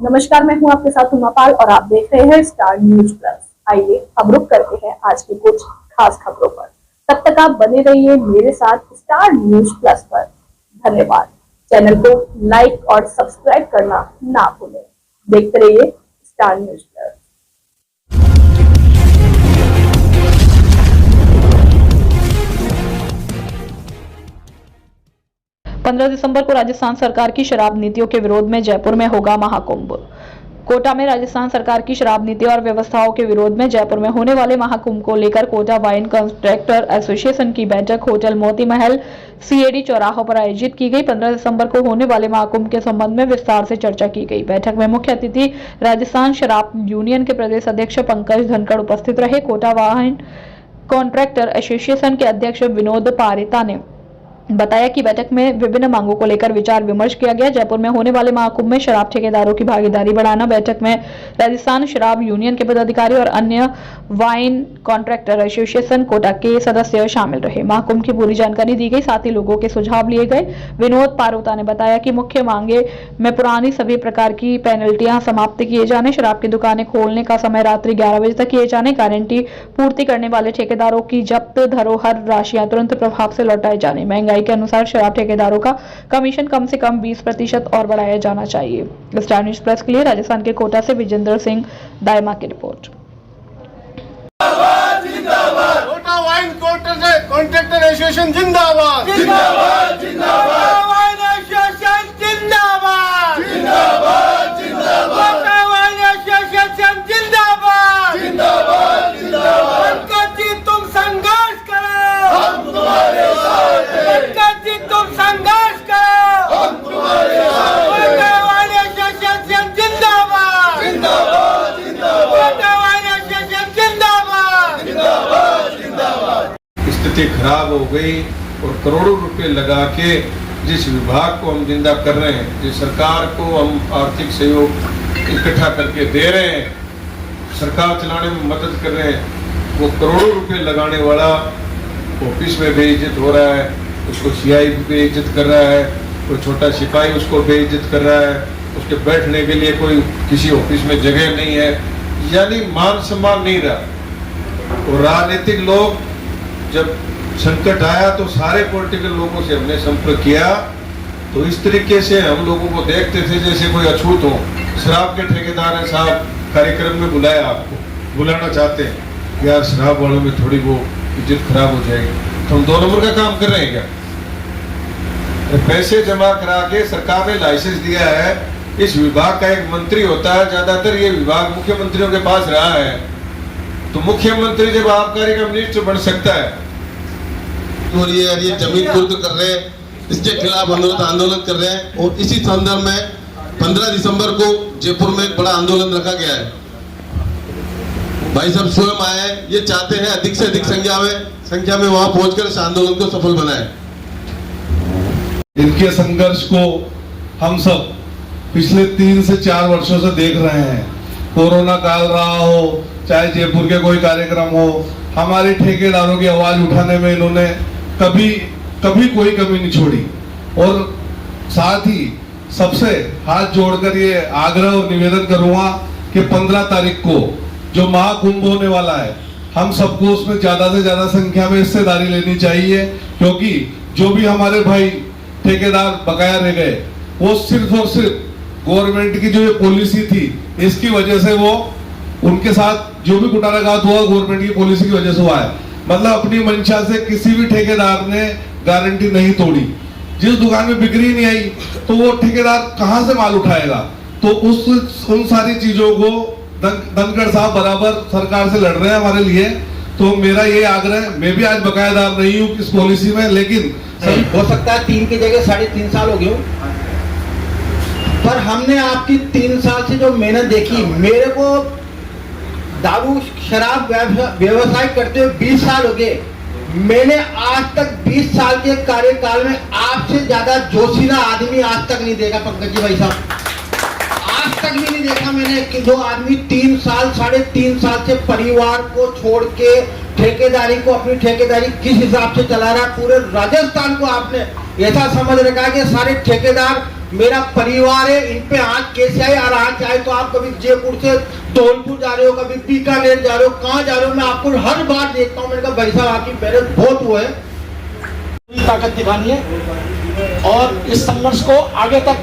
नमस्कार, मैं हूं आपके साथ उमापाल और आप देख रहे हैं स्टार न्यूज प्लस। आइए हम रुक करते हैं आज की कुछ खास खबरों पर। तब तक आप बने रहिए मेरे साथ स्टार न्यूज प्लस पर। धन्यवाद। चैनल को लाइक और सब्सक्राइब करना ना भूलें। देखते रहिए स्टार न्यूज प्लस। 15 दिसंबर को राजस्थान सरकार की शराब नीतियों के विरोध में जयपुर में होगा महाकुंभ। कोटा में राजस्थान सरकार की शराब नीति और व्यवस्थाओं के विरोध में जयपुर में होने वाले महाकुंभ को लेकर कोटा वाइन कॉन्ट्रैक्टर एसोसिएशन की बैठक होटल मोती महल सीएडी चौराहों पर आयोजित की गई। 15 दिसंबर को होने वाले महाकुंभ के संबंध में विस्तार से चर्चा की गई। बैठक में मुख्य अतिथि राजस्थान शराब यूनियन के प्रदेश अध्यक्ष पंकज धनखड़ उपस्थित रहे। कोटा वाइन कॉन्ट्रैक्टर एसोसिएशन के अध्यक्ष विनोद पारिता ने बताया कि बैठक में विभिन्न मांगों को लेकर विचार विमर्श किया गया। जयपुर में होने वाले महाकुंभ में शराब ठेकेदारों की भागीदारी बढ़ाना। बैठक में राजस्थान शराब यूनियन के पदाधिकारी और अन्य वाइन कॉन्ट्रैक्टर एसोसिएशन कोटा के सदस्य शामिल रहे। महाकुंभ की पूरी जानकारी दी गई, साथ ही लोगों के सुझाव लिए गए। विनोद पारोता ने बताया कि मुख्य मांगे में पुरानी सभी प्रकार की पेनल्टियां समाप्त किए जाने, शराब की दुकानें खोलने का समय रात्रि 11 बजे तक किए जाने, गारंटी पूर्ति करने वाले ठेकेदारों की जब्त धरोहर राशियां तुरंत प्रभाव से लौटाए जाने, महंगाई के अनुसार शराब ठेकेदारों का कमीशन कम से कम 20% और बढ़ाया जाना चाहिए। स्टार न्यूज प्लस के लिए राजस्थान के कोटा से विजेंद्र सिंह दायमा की report. Kota wine contractor association जिंदाबाद जिंदाबाद जिंदाबाद। वाइन एसोसिएशन जिंदाबाद जिंदाबाद जिंदाबाद। कोटा वाइन एसोसिएशन जिंदाबाद जिंदाबाद जिंदाबाद। पंकज जी तुम संघर्ष करो, हम तुम्हारे साथ हैं। पंकज जी तुम संघर्ष करो, हम तुम्हारे साथ हैं। कोटा वाइन एसोसिएशन जिंदाबाद जिंदाबाद जिंदाबाद। कोटा वाइन एसोसिएशन जिंदाबाद जिंदाबाद जिंदाबाद। स्थिति खराब हो गई और करोड़ों रुपए लगा के जिस विभाग को हम जिंदा कर रहे हैं, जिस सरकार को हम आर्थिक सहयोग इकट्ठा करके दे रहे हैं, सरकार चलाने में मदद कर रहे हैं, वो करोड़ों रुपए लगाने वाला ऑफिस में बेइज्जत हो रहा है, उसको सीआई भी बेइज्जत कर रहा है, कोई छोटा सिपाही उसको बेइज्जत कर रहा है, उसके बैठने के लिए कोई किसी ऑफिस में जगह नहीं है, यानी मान सम्मान नहीं रहा। और राजनीतिक लोग जब संकट आया तो सारे पॉलिटिकल लोगों से हमने संपर्क किया, तो इस तरीके से हम लोगों को देखते थे जैसे कोई अछूत हो। शराब के ठेकेदार हैं साहब, कार्यक्रम में बुलाया, आपको बुलाना चाहते हैं, यार शराब वालों में थोड़ी वो इज्जत खराब हो जाएगी, तो हम 2 नंबर का काम कर रहे हैं क्या? पैसे जमा करा के सरकार ने लाइसेंस दिया है। इस विभाग का एक मंत्री होता है, ज्यादातर ये विभाग मुख्यमंत्रियों के पास रहा है, तो मुख्यमंत्री जब आबकारी का मिनिस्टर बन सकता है और ये जमीन कुर्द कर रहे हैं, इसके खिलाफ आंदोलन कर रहे हैं। और इसी संदर्भ में 15 दिसंबर को जयपुर में एक बड़ा आंदोलन रखा गया है। भाई साहब स्वयं आए हैं, ये चाहते हैं अधिक से अधिक संख्या में वहां पहुंचकर इस आंदोलन को सफल बनाए। इनके संघर्ष को हम सब पिछले 3 से 4 वर्षों से देख रहे हैं। कोरोना काल रहा हो, चाहे जयपुर के कोई कार्यक्रम हो, हमारे ठेकेदारों की आवाज उठाने में इन्होंने कभी कोई कमी नहीं छोड़ी। और साथ ही सबसे हाथ जोड़कर ये आग्रह और निवेदन करूंगा कि 15 तारीख को जो महाकुंभ होने वाला है, हम सबको उसमें ज्यादा से ज्यादा संख्या में हिस्सेदारी लेनी चाहिए, क्योंकि जो भी हमारे भाई ठेकेदार बकाया रह गए, वो सिर्फ और सिर्फ गवर्नमेंट की जो ये पॉलिसी थी, इसकी वजह से वो उनके साथ जो भी कुटाराघात हुआ गवर्नमेंट की पॉलिसी की वजह से हुआ है। मतलब अपनी मंशा से किसी भी ठेकेदार ने गारंटी नहीं तोड़ी। जिस दुकान में बिक्री नहीं आई तो वो ठेकेदार कहां से माल उठाएगा? तो उन सारी चीजों को धनखड़ साहब बराबर सरकार से लड़ रहे हैं हमारे लिए। तो मेरा ये आग्रह, मैं भी आज बकायादार नहीं हूँ इस पॉलिसी में, लेकिन हो सकता है 3 की जगह 3.5 साल हो गए, पर हमने आपकी 3 साल से जो मेहनत देखी, मेरे को दारू शराब व्यवसाय करते हुए 20 साल हो गए। मैंने आज तक 20 साल के कार्यकाल में आपसे ज्यादा जोशीला आदमी आज तक नहीं देखा पंकज जी भाई साहब, आज तक भी नहीं देखा मैंने कि जो आदमी 3 साल 3.5 साल से परिवार को छोड़ के ठेकेदारी को, अपनी ठेकेदारी किस हिसाब से चला रहा। पूरे राजस्थान को आपने ऐसा समझ रखा है कि सारे ठेकेदार मेरा परिवार है, इन पे आज कैसे आए, और आज चाहे तो आप कभी जयपुर से धौलपुर जा रहे हो, कभी बीकानेर जा रहे हो, कहाँ जा रहे हो, मैं आपको हर बार देखता हूँ। मैंने कहा भाई साहब आपकी मेहनत बहुत हुआ है, ताकत दिखानी है और इस संघर्ष को आगे तक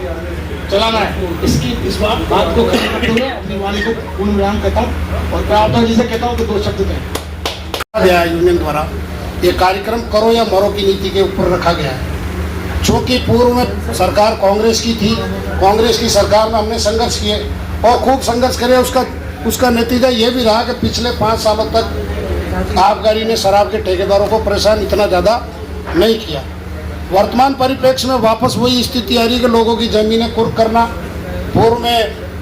चलाना है। इस बात को अपनी वाणी को पूर्ण विराम कहता हूँ और प्रार्थना जी से कहता हूँ कि 2 शब्द कहें। यूनियन द्वारा ये कार्यक्रम करो या मरो की नीति के ऊपर रखा गया है। चूँकि पूर्व में सरकार कांग्रेस की थी, कांग्रेस की सरकार में हमने संघर्ष किए और खूब संघर्ष करे। उसका नतीजा ये भी रहा कि पिछले 5 सालों तक आबकारी ने शराब के ठेकेदारों को परेशान इतना ज़्यादा नहीं किया। वर्तमान परिप्रेक्ष्य में वापस वही स्थिति आ रही कि लोगों की ज़मीनें कुर्क करना। पूर्व में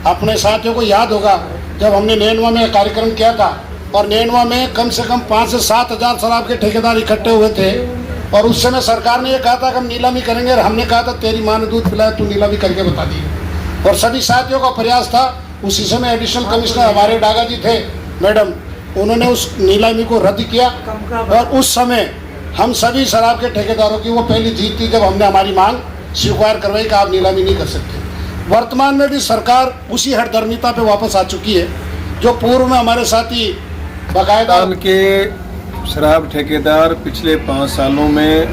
अपने साथियों को याद होगा जब हमने नैनवा में कार्यक्रम किया था और नैनवा में कम से कम 5 से 7 हज़ार शराब के ठेकेदार इकट्ठे हुए थे और उस समय सरकार ने ये कहा था कि हम नीलामी करेंगे और हमने कहा था तेरी माँ ने दूध पिलाया, तू नीलामी करके बता दी। और सभी साथियों का प्रयास था। उसी समय एडिशनल कमिश्नर हमारे डागा जी थे मैडम, उन्होंने उस नीलामी को रद्द किया और उस समय हम सभी शराब के ठेकेदारों की वो पहली जीत थी जब हमने हमारी मांग स्वीकार करवाई कि आप नीलामी नहीं कर सकते। वर्तमान में भी सरकार उसी हठधर्मिता पे वापस आ चुकी है जो पूर्व में हमारे साथी बाकायदा के शराब ठेकेदार पिछले 5 सालों में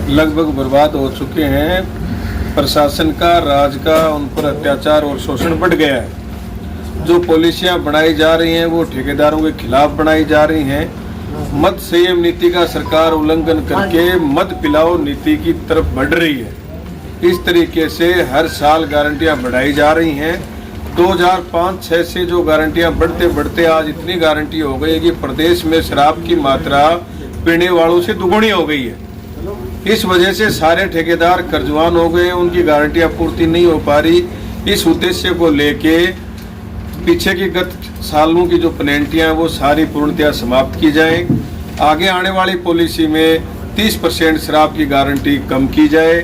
लगभग बर्बाद हो चुके हैं। प्रशासन का, राज का उन पर अत्याचार और शोषण बढ़ गया है। जो पॉलिसियां बनाई जा रही हैं वो ठेकेदारों के खिलाफ बनाई जा रही हैं। मद संयम नीति का सरकार उल्लंघन करके मद पिलाओ नीति की तरफ बढ़ रही है। इस तरीके से हर साल गारंटियां बढ़ाई जा रही हैं। 2005-6 से जो गारंटियां बढ़ते बढ़ते आज इतनी गारंटी हो गई है कि प्रदेश में शराब की मात्रा पीने वालों से दुगुनी हो गई है। इस वजह से सारे ठेकेदार कर्जवान हो गए, उनकी गारंटियां पूर्ति नहीं हो पा रही। इस उद्देश्य को लेके पीछे की गत सालों की जो पेनल्टियां हैं वो सारी पूर्णतया समाप्त की जाएं। आगे आने वाली पॉलिसी में 30% शराब की गारंटी कम की जाए।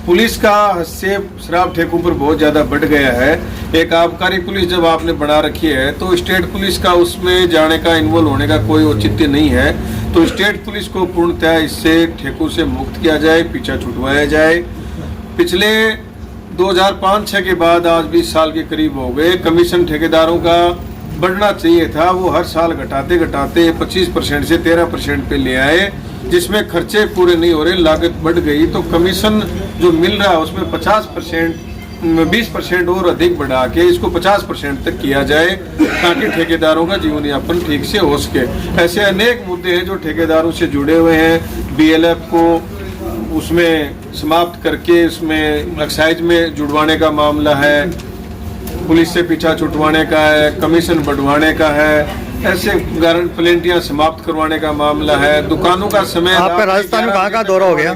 पुलिस का हस्तक्षेप शराब ठेकों पर बहुत ज़्यादा बढ़ गया है। एक आबकारी पुलिस जब आपने बना रखी है तो स्टेट पुलिस का उसमें जाने का, इन्वॉल्व होने का कोई औचित्य नहीं है। तो स्टेट पुलिस को पूर्णतः इससे ठेकों से मुक्त किया जाए, पीछा छुटवाया जाए। पिछले 2005-6 के बाद आज 20 साल के करीब हो गए। कमीशन ठेकेदारों का बढ़ना चाहिए था, वो हर साल घटाते घटाते 25% से 13% पे ले आए, जिसमें खर्चे पूरे नहीं हो रहे, लागत बढ़ गई। तो कमीशन जो मिल रहा है उसमें 20% और अधिक बढ़ा के इसको 50% तक किया जाए ताकि ठेकेदारों का जीवन यापन ठीक से हो सके। ऐसे अनेक मुद्दे हैं जो ठेकेदारों से जुड़े हुए हैं। BLF को उसमें समाप्त करके उसमें एक्साइज में जुड़वाने का मामला है, पुलिस से पीछा छुटवाने का है, कमीशन बढ़वाने का है, ऐसे गारंट प्लेंटियां समाप्त करवाने का मामला है। दुकानों का समय आपका राजस्थान में कहाँ का दौरा हो गया?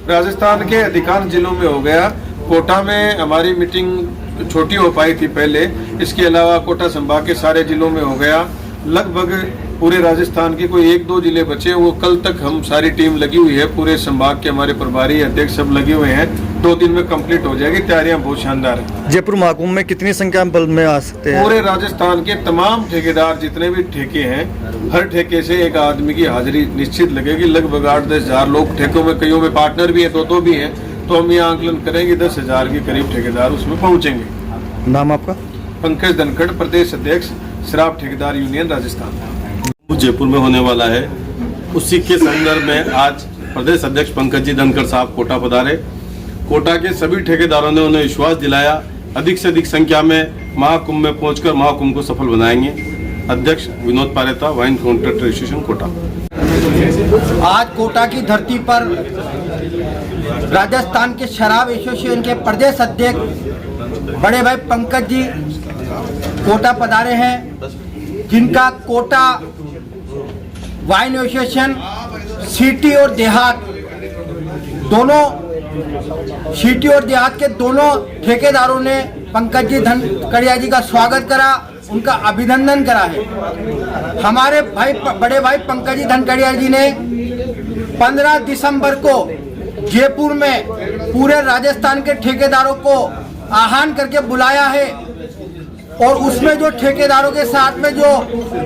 राजस्थान के अधिकांश जिलों में हो गया। कोटा में हमारी मीटिंग छोटी हो पाई थी पहले, इसके अलावा कोटा संभाग के सारे जिलों में हो गया। लगभग पूरे राजस्थान के कोई 1-2 जिले बचे, वो कल तक हम सारी टीम लगी हुई है। पूरे संभाग के हमारे प्रभारी अध्यक्ष सब लगे हुए हैं। 2 दिन में कंप्लीट हो जाएगी। तैयारियां बहुत शानदार है। जयपुर महाकुंभ में कितनी संख्या में आ सकते हैं? पूरे राजस्थान के तमाम ठेकेदार जितने भी ठेके हैं, हर ठेके से एक आदमी की हाजिरी निश्चित लगेगी। लगभग 8-10 हज़ार लोग ठेकों में, कईयों में पार्टनर भी है, 2-2 भी हैं, तो हम ये आंकलन करेंगे 10 हज़ार के करीब ठेकेदार उसमें पहुंचेंगे। नाम आपका? पंकज धनखड़, प्रदेश अध्यक्ष शराब ठेकेदार यूनियन राजस्थान। जयपुर में होने वाला है, उसी के संदर्भ में आज प्रदेश अध्यक्ष पंकज जी धनखड़ साहब कोटा पधारे। कोटा के सभी ठेकेदारों ने उन्हें विश्वास दिलाया अधिक से अधिक संख्या में महाकुंभ में पहुंचकर महाकुंभ को सफल बनाएंगे। अध्यक्ष Vinod Pareta, wine contractor association Kota. आज कोटा की धरती पर राजस्थान के शराब एसोसिएशन के प्रदेश अध्यक्ष बड़े भाई पंकज जी कोटा पधारे हैं, जिनका कोटा वाइन एसोसिएशन सिटी और देहात दोनों, सिटी और देहात के दोनों ठेकेदारों ने पंकज जी धनखड़िया जी का स्वागत करा, उनका अभिनंदन करा है। हमारे भाई बड़े भाई पंकज जी धनखड़िया जी ने 15 दिसंबर को जयपुर में पूरे राजस्थान के ठेकेदारों को आह्वान करके बुलाया है और उसमें जो ठेकेदारों के साथ में जो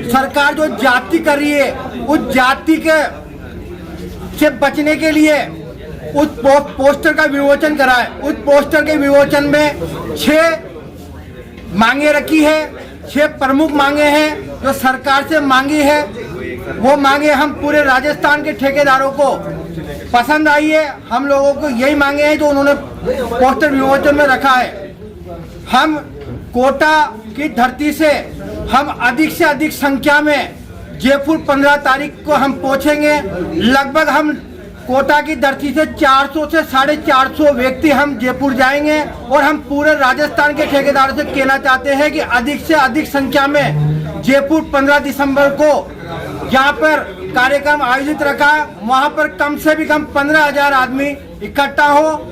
सरकार जो जाति कर रही है, उस जाति के से बचने के लिए उस पोस्टर का विमोचन करा है। उस पोस्टर के विमोचन में 6 मांगे रखी है, 6 प्रमुख मांगे हैं जो सरकार से मांगी है। वो मांगे हम पूरे राजस्थान के ठेकेदारों को पसंद आई है। हम लोगों को यही मांगे हैं जो उन्होंने पोस्टर विमोचन में रखा है। हम कोटा की धरती से हम अधिक से अधिक संख्या में जयपुर 15 तारीख को हम पहुंचेंगे। लगभग हम कोटा की धरती से 400 से 450 व्यक्ति हम जयपुर जाएंगे और हम पूरे राजस्थान के ठेकेदारों से कहना चाहते हैं कि अधिक से अधिक संख्या में जयपुर 15 दिसंबर को जहां पर कार्यक्रम आयोजित रखा है वहां पर कम से भी कम 15,000 आदमी इकट्ठा हो,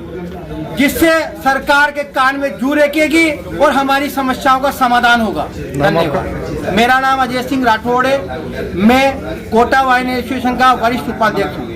जिससे सरकार के कान में जू रेकेगी और हमारी समस्याओं का समाधान होगा। धन्यवाद। मेरा नाम अजय सिंह राठौड़ है। मैं कोटा वाइन एसोसिएशन का वरिष्ठ उपाध्यक्ष हूँ।